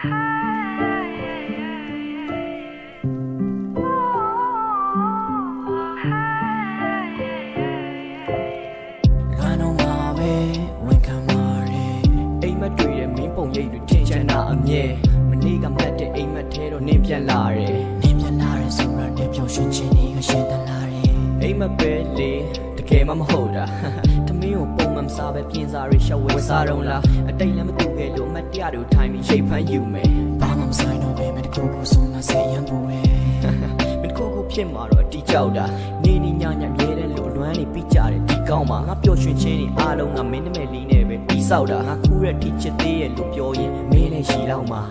အမြဲမနေ့ကမှတ်တဲ့အိမ်မက်ထဲတော့နင်းပြန်လာတယ်နင်းပြန်လာတယ်ဆိုတော့နင်းပြောင်းရွှင်ချင်းတွေကရှင်းတလာတယ်အိမ်မက်ပဲလေတကယ်မှမဟုတ်တာသမင်းကိုပုံမှန်စားပဲပြင်စားရရှောက်ဝဲစားတော့လားအတိတ်လည်းမတူခဲ့လို့အမတ်တရားတို့ထိုင်ပြီးရိတ်ဖမ်းယူမယ်ဘာမှမဆိုင်တော့ပဲမတကူကူဆုံးမဆက်ရန်ပူတယ်မတကူကူဖြစ်မှာတော့တီကြောက်တာနေနေညညမြဲတဲ့လို့လွမ်းနေပြီးကြတယ်ဒီကောင်းမှာငါပျော်ရွှင်ခြင်းတွေအားလုံးကမင်းနမဲလီနဲ့ပဲပြီးဆောက်တာငါခုရက်ထိချစ်သေးရဲ့လို့ပြောရင်မင်းလည်းရှိလောက်မှာ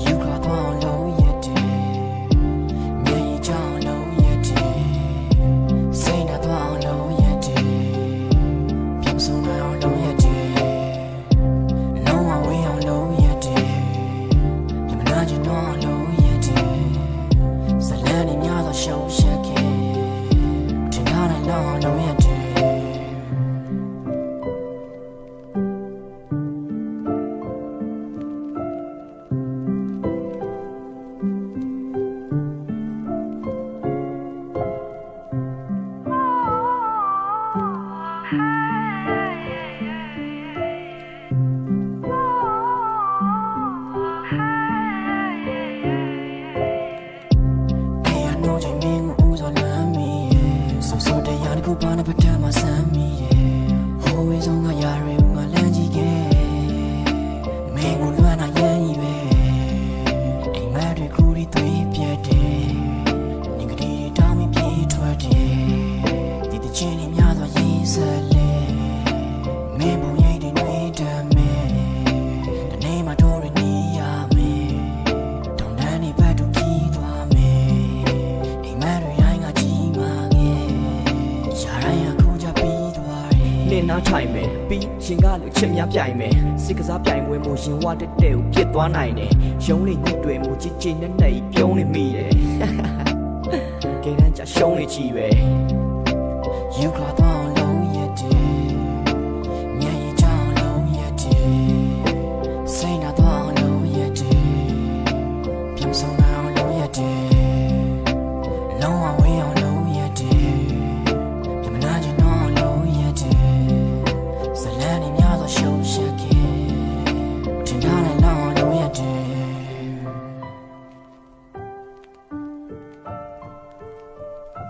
ယူခါတော့လုံးရတဲ့မြေကြီးကြောင်လုံးရတဲ့စိတ်နဲ့တော့လုံးရတဲ့ပြုံးဆုံးတော့လုံးရတဲ့လုံးဝဝေးအောင်လုံးရတဲ့ပြမနာချင်တော့လုံးရတဲ့ဇလန်နဲ့များသောရှုံးရှက်ခဲ့ထင်ထားတဲ့လုံးရတဲ့ဘာနဲ့ပထမဆမ်းမိရဲ့ဟိုဝေးဆုံးကရာတွေငါလမ်းကြည့်ခဲ့မင်းကိုလွမ်းနာရမ်းကြီးပဲအိမ်မက်တွေခူရီသွေးပြတ်တယ်နေကလေးတောင်းပြီးပြေးထွက်တယ်ဒီတချင်းတွေများသောရေးဆက်လေမင်းပုံရိပ်တွေနှွေးတမ်းမယ်တနေ့မှတော့ရနေရမယ်တောင်းတန်းနေဘက်တို့ပြီးသွားမယ်အိမ်မက်တွေတိုင်းကကြီးမာခဲ့လင်းနားထိုင်မယ်ပြီးရှင်ကလည်းချက်များပြိုင်မယ်စစ်ကစားပြိုင်ပွဲမို့ရှင်ဝတက်တဲ့ကိုပြစ်သွားနိုင်တယ်ရုံးလေးညှိတွေမို့ချစ်ချင်နဲ့နဲ့ပြုံးနေမိတယ်ကဲတန်းချရှုံးနေချီပဲယူခါတော့